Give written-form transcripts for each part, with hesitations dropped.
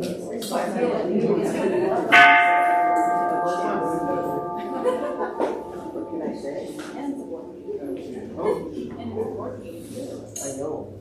I know.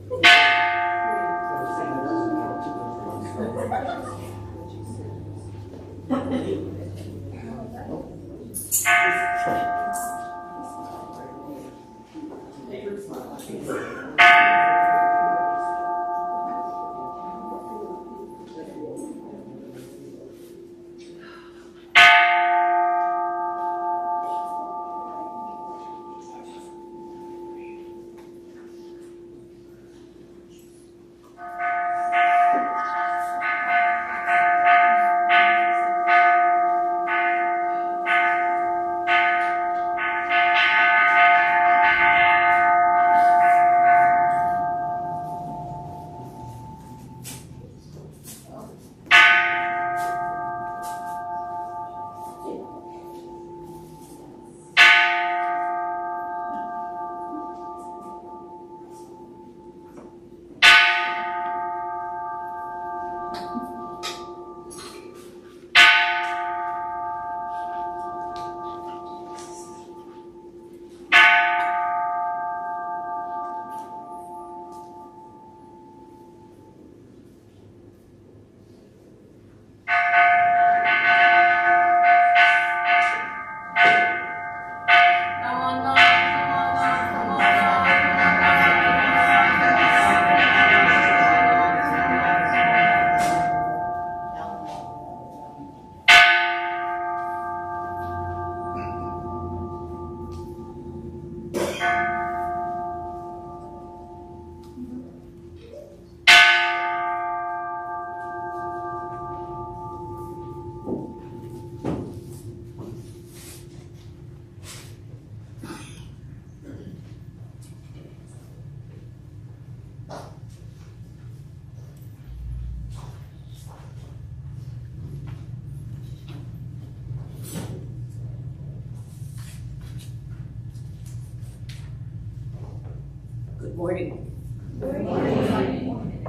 Good morning. Good morning.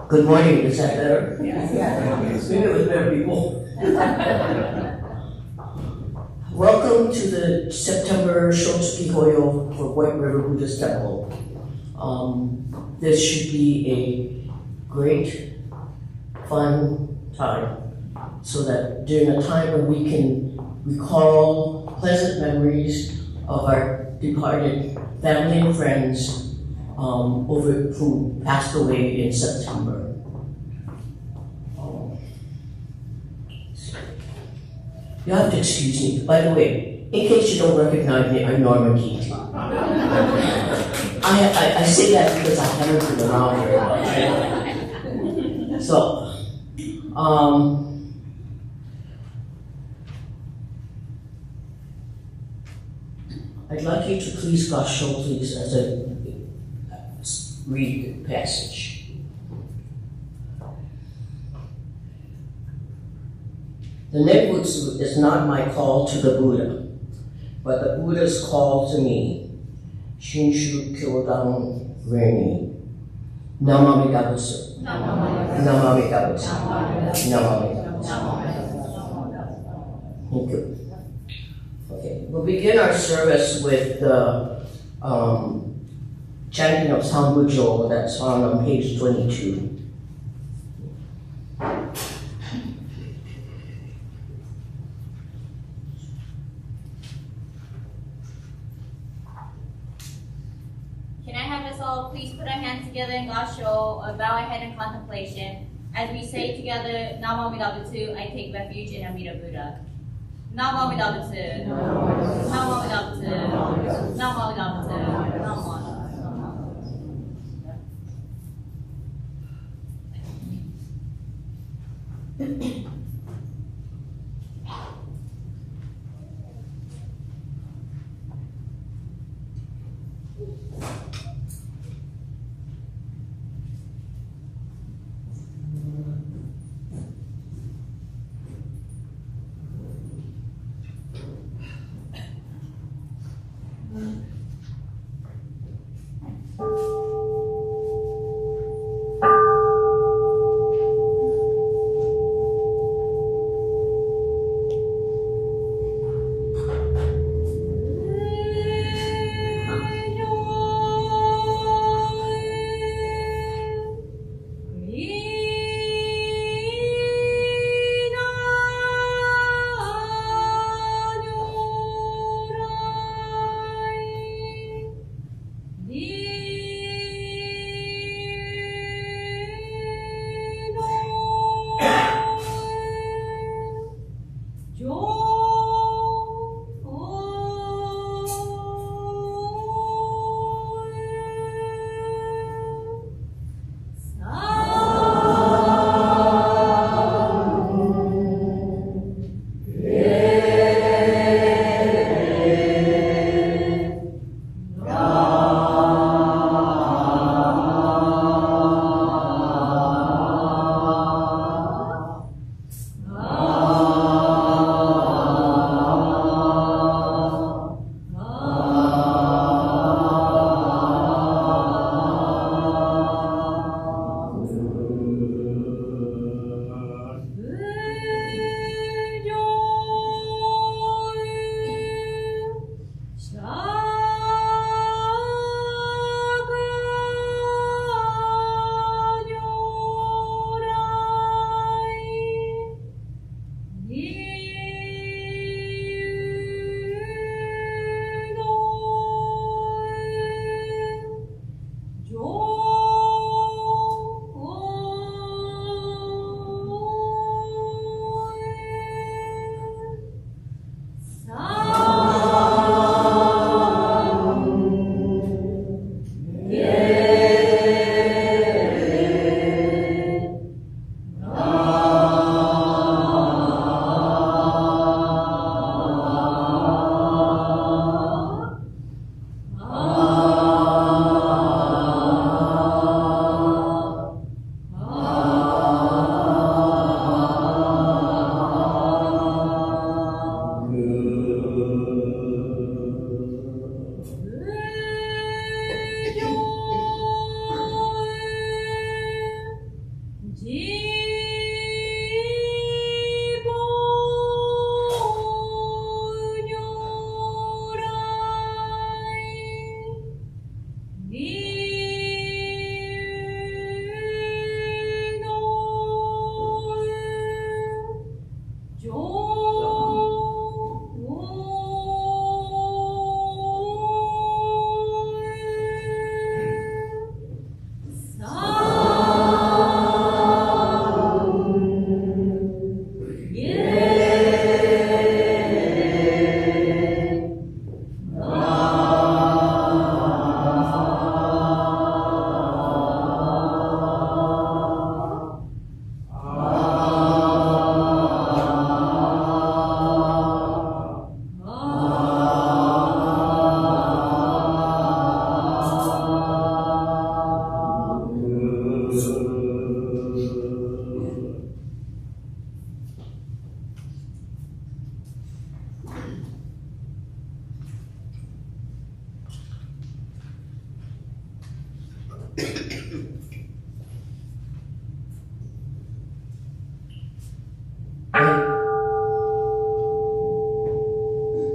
Good morning, is that better? Yeah. Maybe it was better before. Welcome to the September Shotsuki Hoyo for White River Buddhist Temple. This should be a great, fun time so that during a time when we can recall pleasant memories of our departed family and friends who passed away in September. You have to excuse me. By the way, in case you don't recognize me, I'm Norma Keating. I say that because I haven't been around very much. So, I'd like you to please Gasho, please, as I read the passage. The Nebutsu is not my call to the Buddha, but the Buddha's call to me. Shinshu Kyodan Reni. Namami Gabusu. Namami Gabusu. Namami Gabusu. Thank you. Okay, we'll begin our service with the chanting of Sambujo that's found on page 22. Can I have us all please put our hands together in Gasho, bow our head in contemplation. As we say together, Namo Amida Butsu, I take refuge in Amida Buddha. Namo Amida Butsu. Namo Amida Butsu. Namo Amida Butsu. Namo.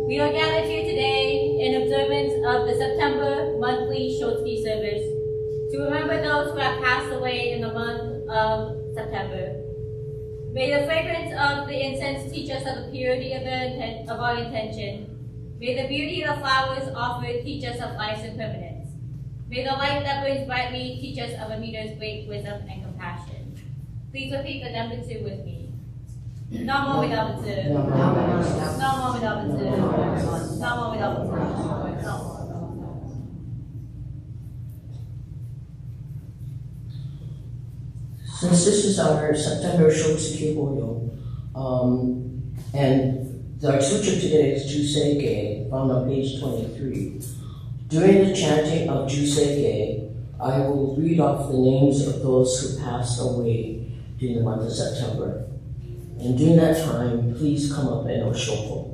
We are gathered here today in observance of the September monthly Shotsuki service to remember those who have passed away in the month of September. May the fragrance of the incense teach us of the purity of our intention. May the beauty of the flowers offered teach us of life's impermanence. May the light that burns brightly teach us of Amita's great wisdom and compassion. Please repeat the number 2 with me. Namo Amida Butsu. Namo Amida Butsu. Namo Amida Butsu. Since this is our September Shotsuki Hoyo, and our sutra today is Jusei found on page 23. During the chanting of Jusei, I will read off the names of those who passed away during the month of September. And during that time, please come up and Oshoko.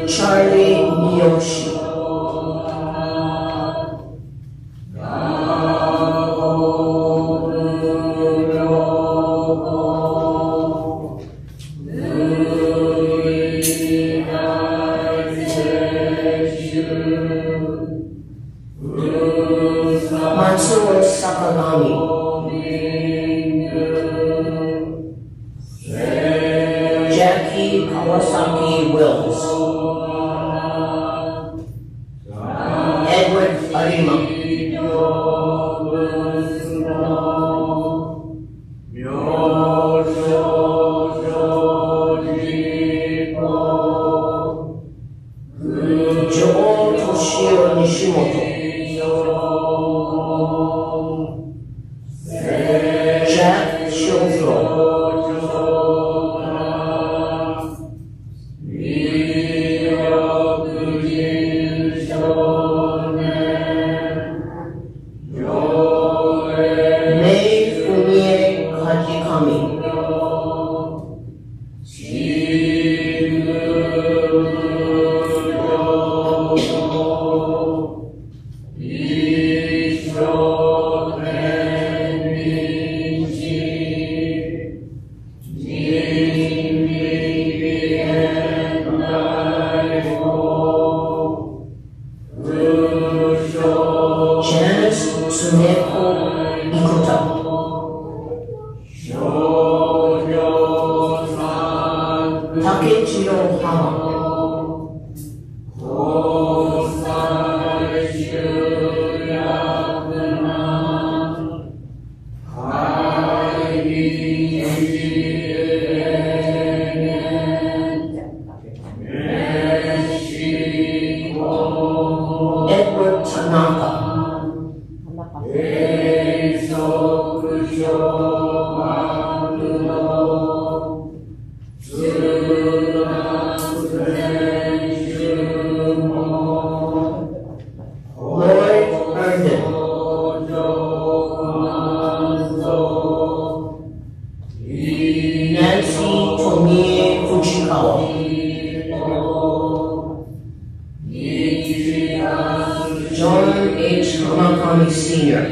Charlie Miyoshi. Matsuo Sakagami. Jackie Kawasaki Wills. Edward Arima. Joe Toshio Nishimoto. Jack Shofro. Takechiro Hama. Edward Tanaka. Nancy Tomie Fujikawa. John H. Hamakami Sr.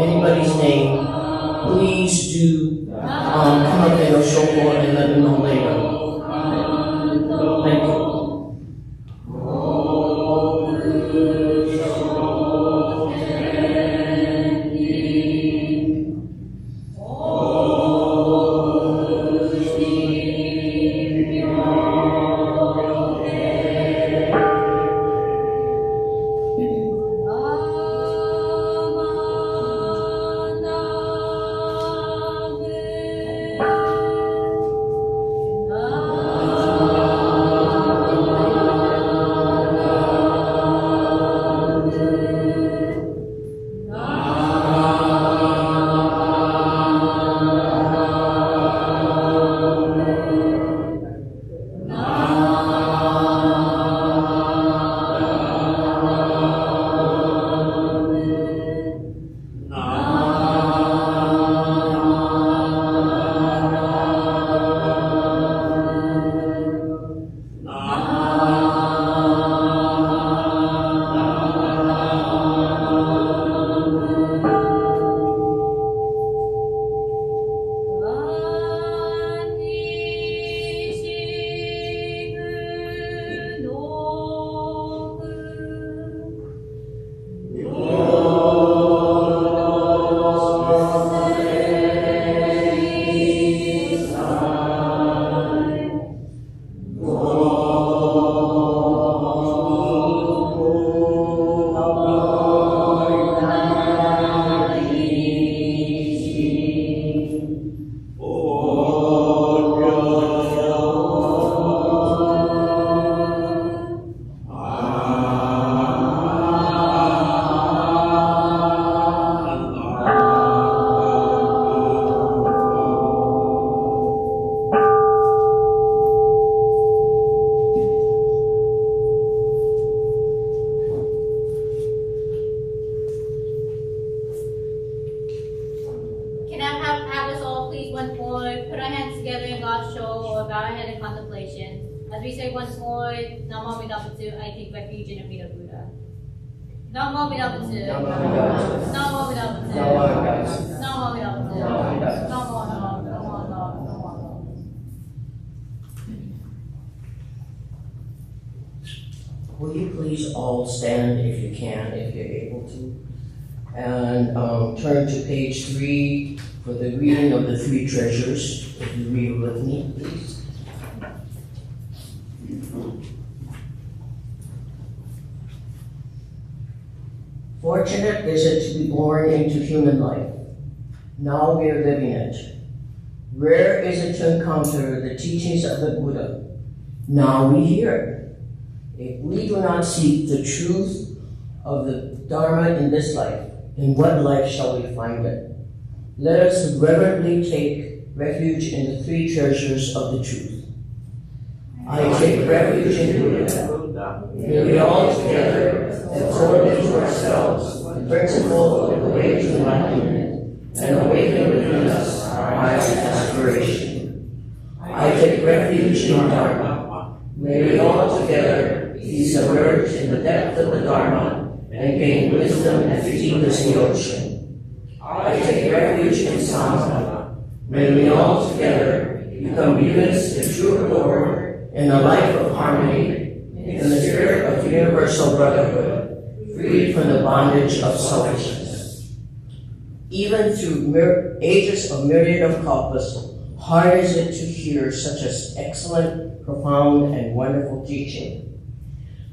anybody's name, please do come up in a shofar and let me know later. Thank you. As we say once more, Namo Amida Butsu, I take refuge in Amida Buddha. Namo Amida Butsu. Namo Amida Butsu. Namo Amida Butsu. Namo Will you please all stand if you can, if you're able to, and turn to page 3 for the reading of the 3 treasures. If you read with me, please. Fortunate is it to be born into human life. Now we are living it. Rare is it to encounter the teachings of the Buddha. Now we hear it. If we do not seek the truth of the Dharma in this life, in what life shall we find it? Let us reverently take refuge in the 3 treasures of the truth. I take refuge in Buddha. May we all together absorb into ourselves the principle of the way to enlightenment and awaken within us our highest aspiration. I take refuge in Dharma. May we all together be submerged in the depth of the Dharma and gain wisdom as deep as the ocean. I take refuge in Sangha. May we all together become units in true accord in a life of harmony, in the spirit of universal brotherhood, freed from the bondage of selfishness. Even through ages of myriad of kalpas, hard is it to hear such an excellent, profound, and wonderful teaching.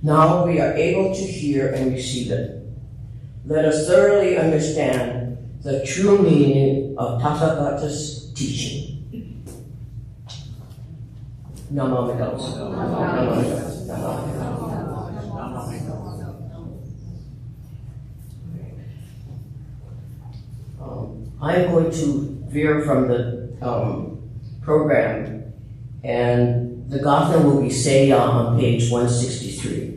Now we are able to hear and receive it. Let us thoroughly understand the true meaning of Tathagata's teaching. Namo Amida Butsu. Namo Amida Butsu. Namo Amida Butsu. I'm going to veer from the program, and the Gatha will be Seiya on page 163.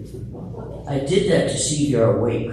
I did that to see if you're awake.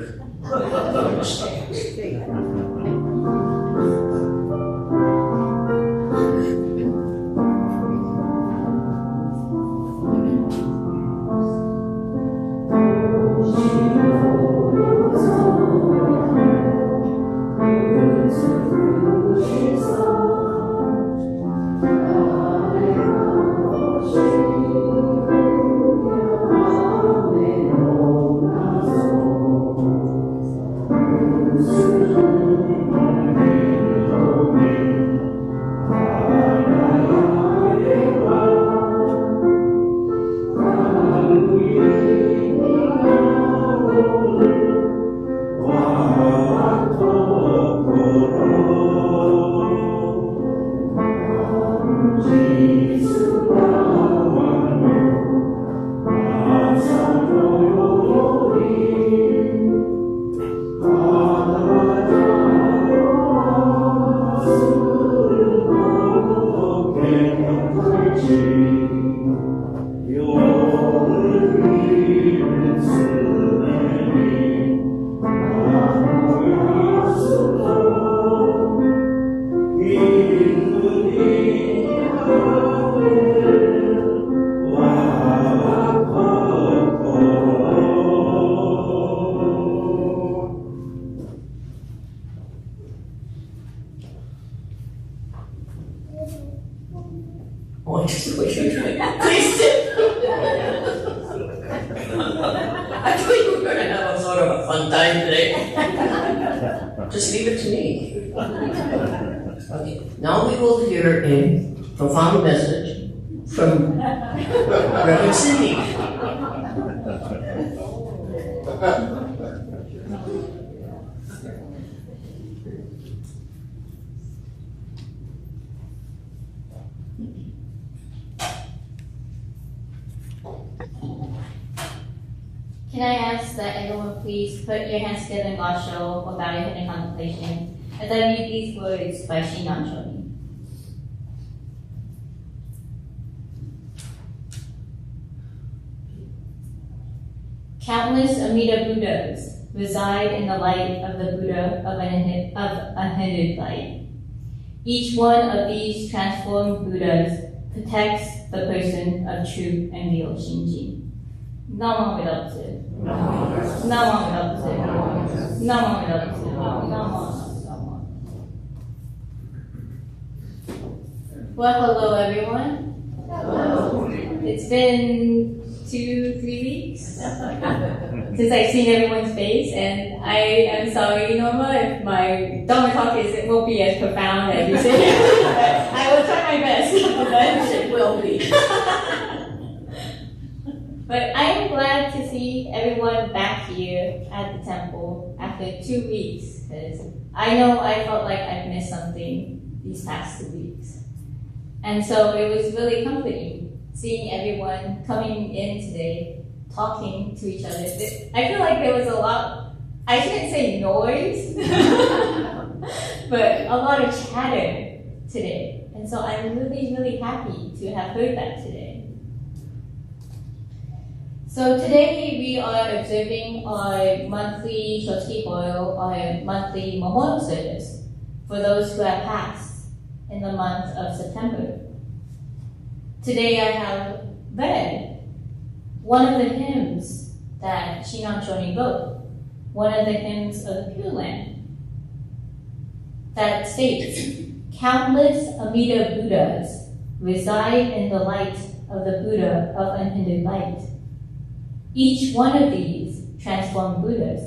Oh, I just wish you could. Please sit. I thought you were going to have a sort of a fun time today. Just leave it to me. Okay, now we will hear a profound message from Reverend Cindy. Can I ask that everyone please put your hands together in God's show or bow your head in contemplation as I read these words by Shinan Choni. Countless Amida Buddhas reside in the light of the Buddha of unhindered light. Each one of these transformed Buddhas protects the person of true and real Shinji. Namo Amida Namo Amida Namo Amida Namo. Well, hello everyone. Hello. It's been 2-3 weeks since I've seen everyone's face, and I am sorry, Norma, if my Dharma talk it won't be as profound as you say. I will try my best. It will be. But I am glad to see everyone back here at the temple after 2 weeks, because I know I felt like I've missed something these past 2 weeks. And so it was really comforting seeing everyone coming in today, talking to each other. I feel like there was a lot, I shouldn't say noise, but a lot of chatter today. And so I'm really, really happy to have heard that today. So today we are observing our monthly Shotsuki Boil, our monthly memorial service for those who have passed in the month of September. Today I have read one of the hymns that Shinan Choni wrote, one of the hymns of the Pure Land, that states, countless Amida Buddhas reside in the light of the Buddha of unhindered light. Each one of these transformed Buddhas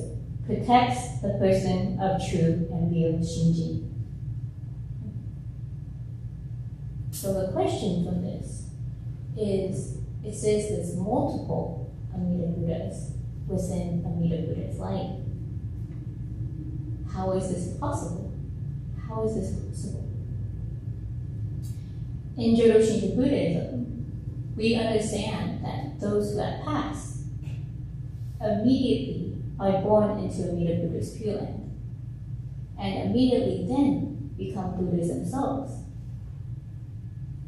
protects the person of true and real Shinji. So the question from this is, it says there's multiple Amida Buddhas within Amida Buddha's light. How is this possible? How is this possible? In Jodo Shinto Buddhism, we understand that those who have passed immediately are born into Amida Buddha's Pure Land, and immediately then become Buddhas themselves,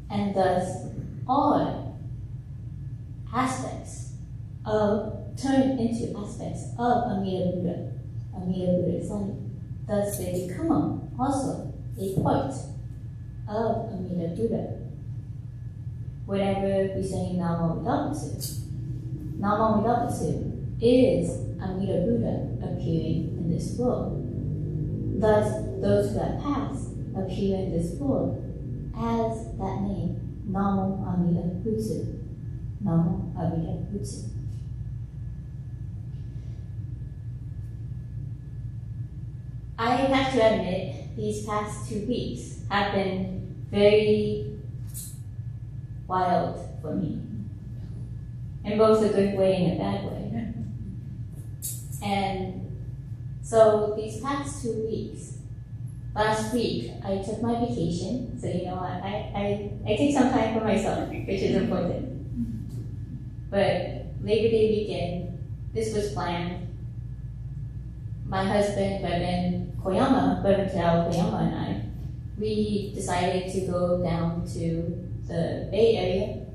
and thus all aspects turn into aspects of Amida Buddha, Amida Buddha's light. Thus they become also a part of Amida Buddha. Whenever we say Namo Amida Butsu, Namo Amida Butsu is Amida Buddha appearing in this world. Thus, those who have passed appear in this world as that name, Namo Amida Butsu. Namo Amida Butsu. I have to admit, these past 2 weeks have been very wild for me, in both a good way and a bad way. And so these past 2 weeks, last week I took my vacation, so you know I take some time for myself, which is important. But Labor Day weekend, this was planned. My husband, Reverend Tao Koyama, and I, we decided to go down to the Bay Area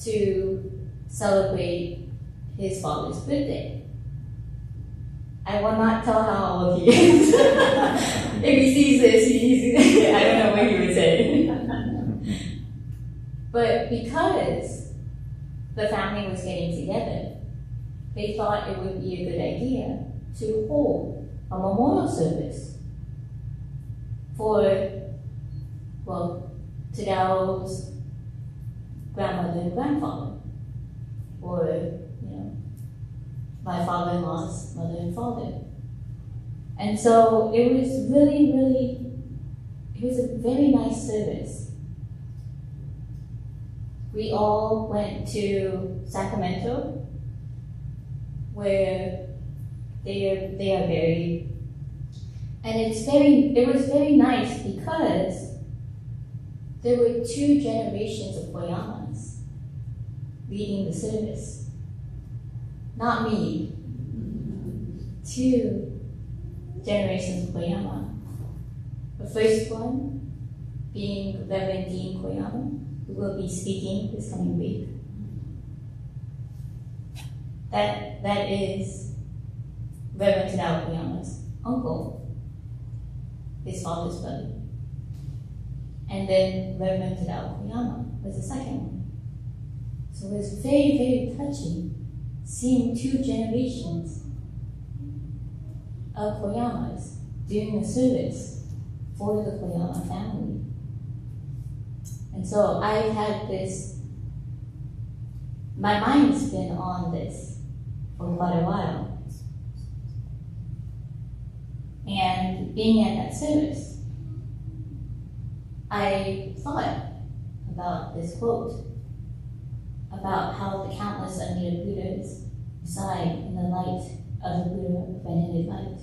to celebrate his father's birthday. I will not tell how old he is. If he sees this, I don't know what he would say. But because the family was getting together, they thought it would be a good idea to hold a memorial service for, well, Tadao's grandmother and grandfather, or, my father-in-law's mother and father. And so it was it was a very nice service. We all went to Sacramento, where they are buried. And it was very nice because there were 2 generations of Koyamas leading the service. Not me. 2 generations of Koyama. The first one being Reverend Dean Koyama, who will be speaking this coming week. That is Reverend Tadao Koyama's uncle, his father's brother. And then Reverend Tadao Koyama was the second one. So it was very, very touching seeing 2 generations of Koyamas doing the service for the Koyama family. And so I've had my mind's been on this for quite a while. And being at that service, I thought about this quote about how the countless Amida Buddhas reside in the light of the Buddha of unended light.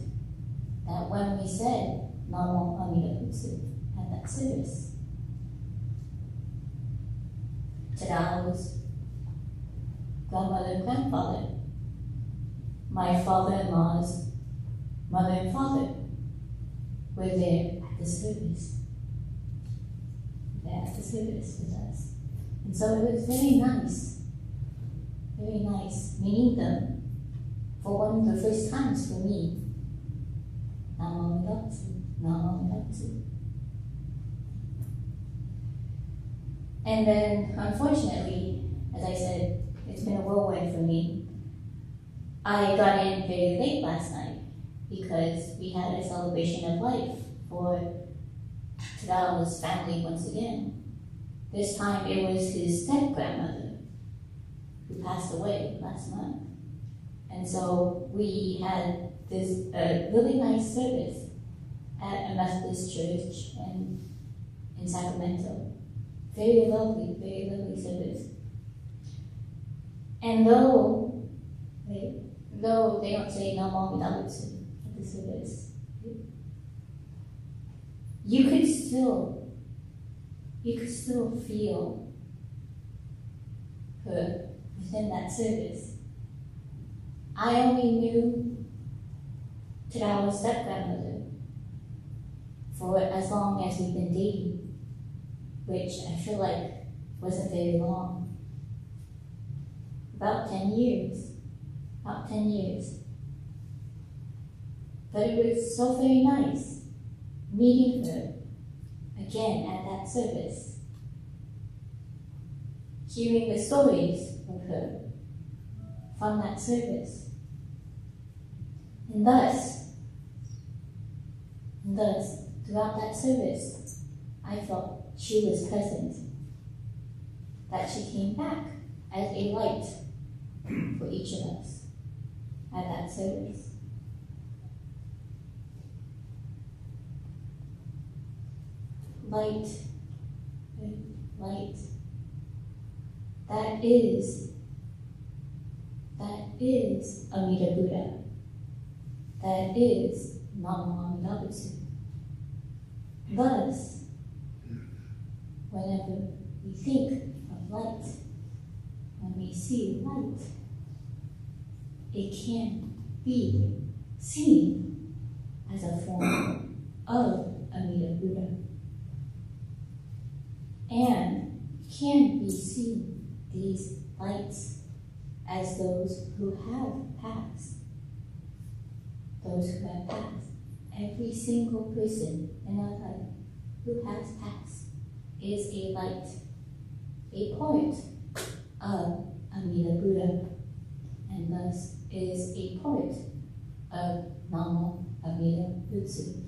That when we said Namo Amida Butsu at that service, Tadao's grandmother and grandfather, my father-in-law's mother and father, were there at the service. There at the service with us. And so it was very nice meeting them for one of the first times for me. Namo Amida Butsu, Namo Amida Butsu. And then, unfortunately, as I said, it's been a whirlwind for me. I got in very late last night because we had a celebration of life for Tadao's family once again. This time it was his step-grandmother who passed away last month. And so we had this really nice service at a Methodist church in Sacramento. Very lovely service. And though they don't say Namo Amida Butsu at the service, you could still feel her within that service. I only knew Tadao's step-grandmother for as long as we've been dating, which I feel like wasn't very long. About 10 years. But it was so very nice meeting her again at that service, hearing the stories of her from that service. And thus, throughout that service, I felt she was present, that she came back as a light for each of us at that service. Light. That is Amida Buddha. That is Namo Amida Butsu. Thus, whenever we think of light, when we see light, it can be seen as a form of Amida Buddha. And can we see these lights as those who have passed? Those who have passed. Every single person in our life who has passed is a light, a point of Amida Buddha, and thus is a part of Namo Amida Butsu.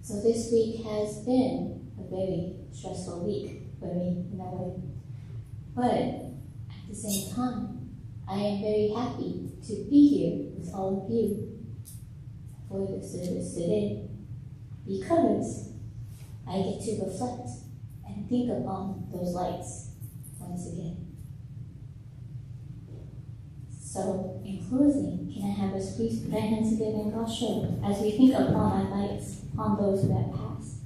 So this week has been a very stressful week for me in a way. But at the same time, I am very happy to be here with all of you for the service today, because I get to reflect and think upon those lights once again. So, in closing, can I have us please put our hands together in Gassho as we think upon our lights, upon those who have passed,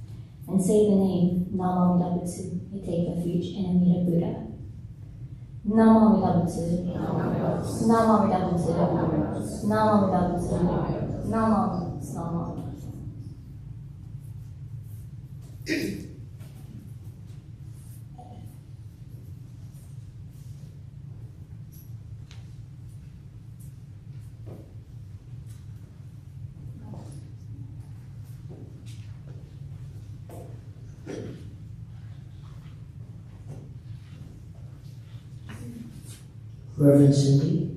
and say the name Namo Amida Butsu, we take refuge in Amida Buddha. Namo Amida Butsu, Namo Amida Butsu, Namo Amida Butsu, Namo. Reverend Cindy,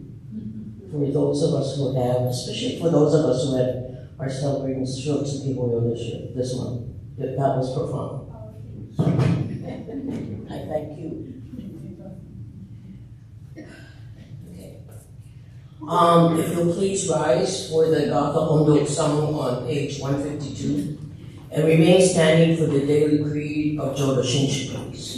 for those of us who have, especially for those of us who are celebrating Shotsuki Hoyo this month, that was profound. I thank you. Okay. If you'll please rise for the Gatha Ondo song on page 152, and remain standing for the daily creed of Jodo Shinshu, please.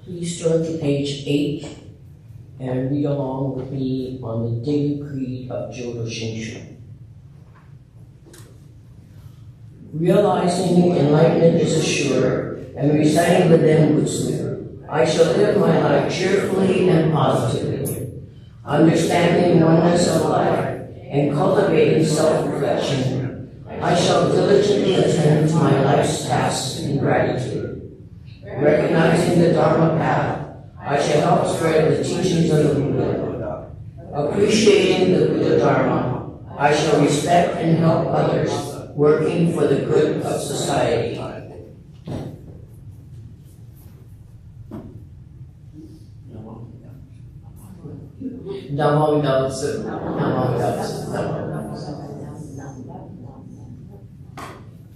Please turn to page 8 and read along with me on the daily creed of Jodo Shinshu. Realizing enlightenment is assured and reciting the Den Butsu, I shall live my life cheerfully and positively, understanding oneness of life and cultivating self-reflection. I shall diligently attend to my life's tasks in gratitude. Recognizing the Dharma path, I shall help spread the teachings of the Buddha. Appreciating the Buddha Dharma, I shall respect and help others, working for the good of society. Namo Amida Butsu. Namo Amida Butsu.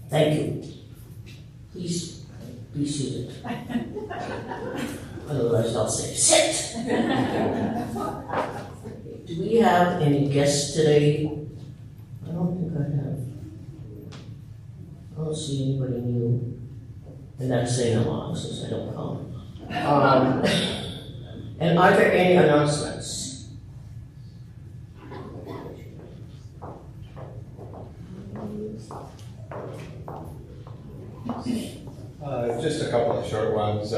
Thank you. Please be seated. Otherwise, I'll say, sit! Do we have any guests today? I don't think I have. I don't see anybody new. And that's saying a lot since I don't come. And are there any announcements? Just a couple of short ones.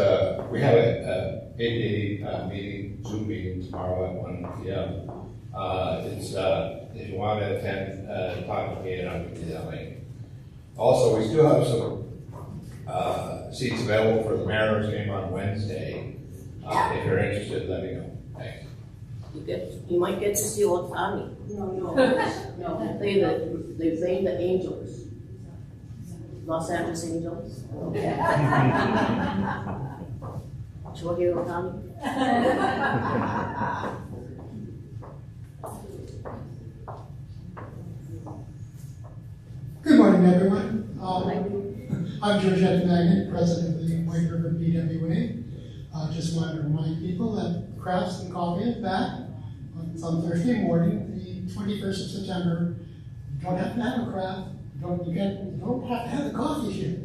We have a APA meeting, Zoom meeting tomorrow at 1 p.m. If you want to attend, talk to me and I'll give you that link. Also, we still have some seats available for the Mariners game on Wednesday. If you're interested, let me know. Thanks. You might get to see Otani. No. They play the Angels. Los Angeles Angels. Shohei Otani. Good morning, everyone. I'm Georgette Magnet, president of the White River BWA. Just wanted to remind people that Crafts and Coffee is back. It's on Thursday morning, the 21st of September. You don't have to have a craft. You don't have to have the coffee here.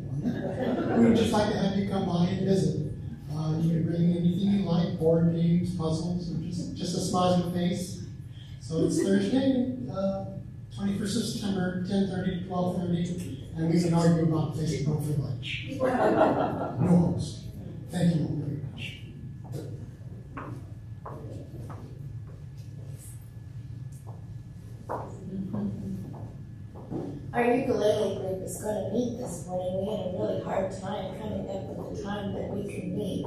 We would just like to have you come by and visit. You can bring anything you like, board games, puzzles, or just a smiling face. So it's Thursday, 21st of September, 10:30 to 12:30, and we can argue about this and go for lunch. No host. Thank you all very much. Our ukulele group is going to meet this morning. We had a really hard time coming up with the time that we could meet,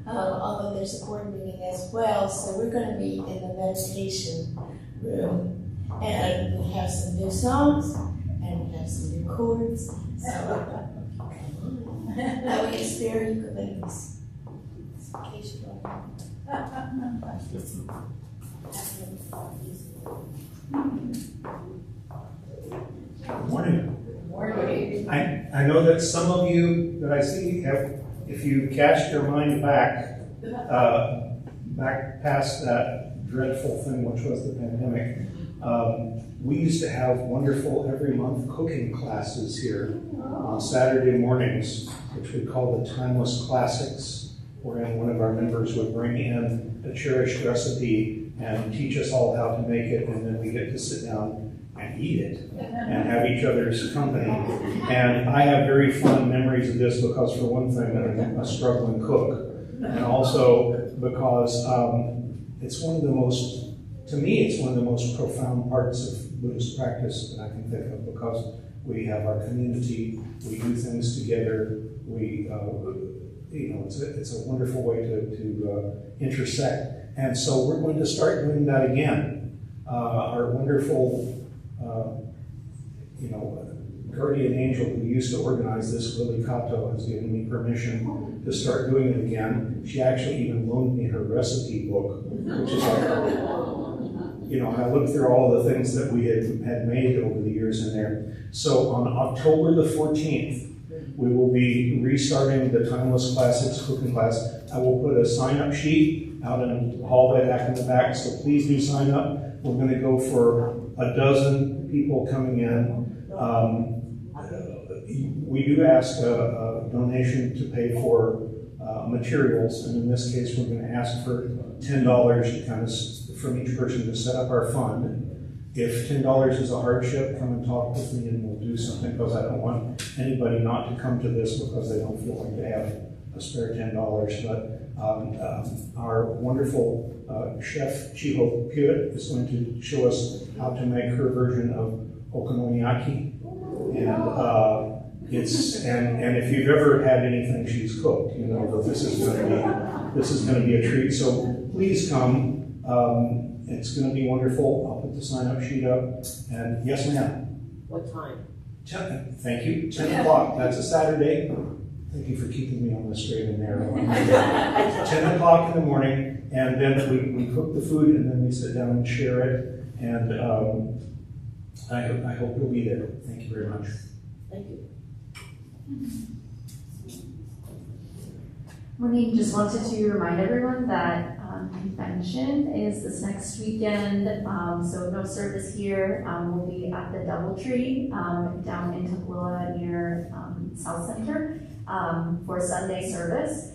although there's a board meeting as well. So we're going to meet in the meditation room. And we have some new songs, and we have some new chords. So, that way it's their ukuleles. In case you don't Morning. I know that some of you that I see have, if you cast your mind back past that dreadful thing which was the pandemic, we used to have wonderful every month cooking classes here on Saturday mornings, which we call the Timeless Classics, wherein one of our members would bring in a cherished recipe and teach us all how to make it, and then we get to sit down and eat it and have each other's company. And I have very fond memories of this because, for one thing, I'm a struggling cook, and also because it's one of the most, to me, it's one of the most profound parts of Buddhist practice that I can think of, because we have our community, we do things together, we, it's a wonderful way to intersect. And so we're going to start doing that again. Our wonderful guardian angel who used to organize this, Lily Kato, has given me permission to start doing it again. She actually even loaned me her recipe book, which is like, and I looked through all the things that we had made over the years in there. So on October the 14th, we will be restarting the Timeless Classics cooking class. I will put a sign-up sheet out in the hallway back in the back, so please do sign up. We're going to go for 12 people coming in. We do ask a donation to pay for materials, and in this case, we're going to ask for $10 to kind of from each person to set up our fund. If $10 is a hardship, come and talk with me, and we'll do something, because I don't want anybody not to come to this because they don't feel like they have a spare $10. But our wonderful chef Chiho Puyat is going to show us how to make her version of okonomiyaki, and if you've ever had anything she's cooked, you know that this is going to be a treat. So please come. It's going to be wonderful. I'll put the sign-up sheet up. And yes, ma'am. What time? Thank you. 10 o'clock. That's a Saturday. Thank you for keeping me on the straight and narrow. 10 o'clock in the morning, and then we cook the food, and then we sit down and share it. And I hope you'll be there. Thank you very much. Thank you. Morning, just wanted to remind everyone that convention is this next weekend, so no service here. We'll be at the Doubletree down in Tukwila near South Center for Sunday service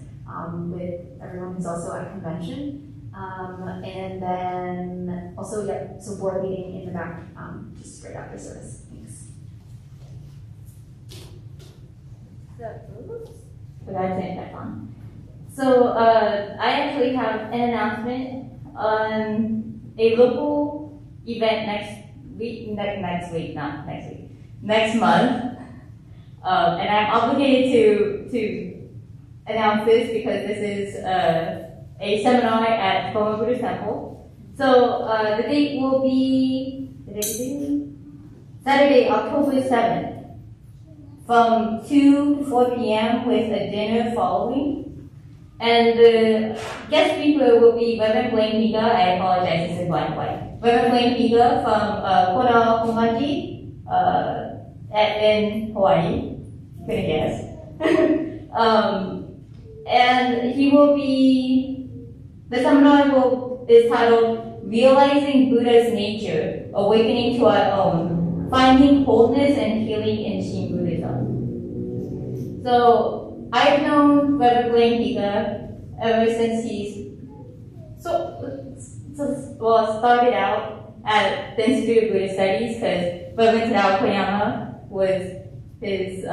with everyone who's also at convention. And then also, so board meeting in the back just right after service. Thanks. But I think that's on. So I actually have an announcement on a local event next month. And I'm obligated to announce this because this is a seminar at Boma Buddhist Temple. So the date will be Saturday, October 7th, from 2 to 4 p.m. with a dinner following. And the guest speaker will be Reverend Blaine Higa. I apologize, this is black and white. Reverend Blaine Higa from Kona Homaji in Hawaii. Couldn't guess. And he will be, the seminar is titled Realizing Buddha's Nature, Awakening to Our Own, Finding Wholeness and Healing in Shin Buddhism. So I've known Reverend Blaine Higa ever since he's started out at the Institute of Buddhist Studies, because Reverend Tadao Koyama was his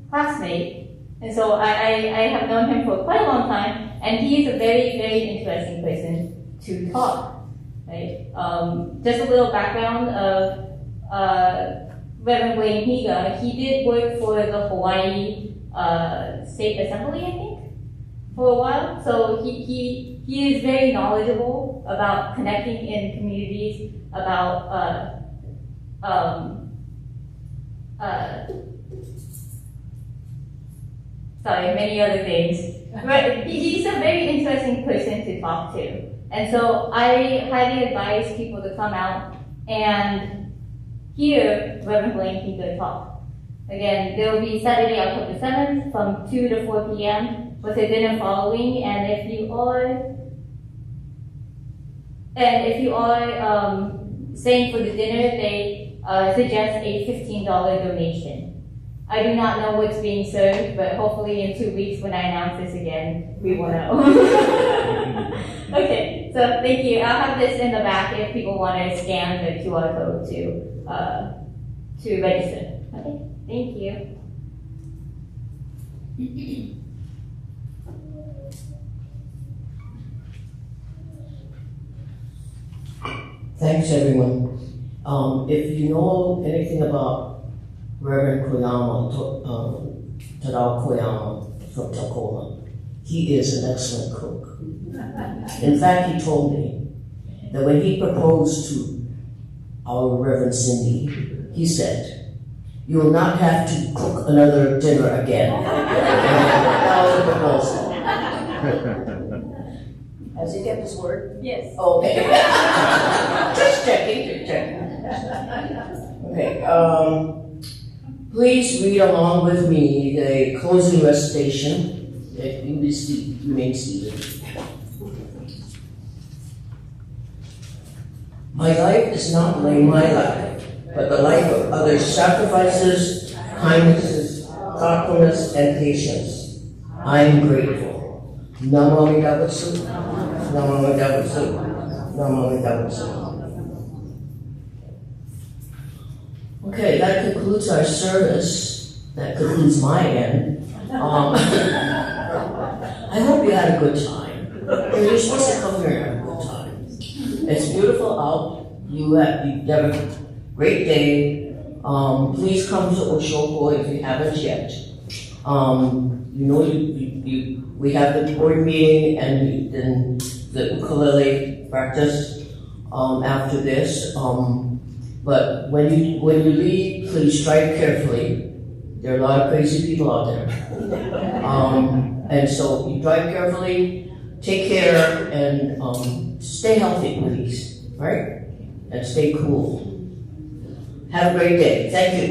classmate. And so I have known him for quite a long time, and he is a very, very interesting person to talk, right? Just a little background of Reverend Blaine Higa. He did work for the Hawaii State Assembly, I think, for a while. So he is very knowledgeable about connecting in communities, about many other things. But he's a very interesting person to talk to. And so I highly advise people to come out and hear Reverend Blaine Higa talk. Again, there will be Saturday, October 7th from 2 to 4 p.m. with a dinner following. And if you are staying for the dinner, they suggest a $15 donation. I do not know what's being served, but hopefully in 2 weeks when I announce this again, we will know. Okay, so thank you. I'll have this in the back if people want to scan the QR code to register. Okay, thank you. Thanks, everyone. If you know anything about Reverend Koyama, Tadao Koyama from Tacoma, he is an excellent cook. In fact, he told me that when he proposed to our Reverend Cindy, he said, "You will not have to cook another dinner again." That was the proposal. Has he kept his word? Yes. Okay. Just checking. Okay. Please read along with me the closing recitation. You remain seated. My life is not only my life, but the life of others' sacrifices, kindnesses, thoughtfulness, and patience. I am grateful. Namo Amida Butsu. Namo Amida Butsu. Namo Amida Butsu. Okay, that concludes our service. That concludes my end. I hope you had a good time. You're supposed to come here and have a good time. It's beautiful out. You have a great day. Please come to Oshoko if you haven't yet. We have the board meeting and then the ukulele practice after this. But when you leave, please strike carefully. There are a lot of crazy people out there. And so you drive carefully, take care, and stay healthy, please, right? And stay cool. Have a great day. Thank you.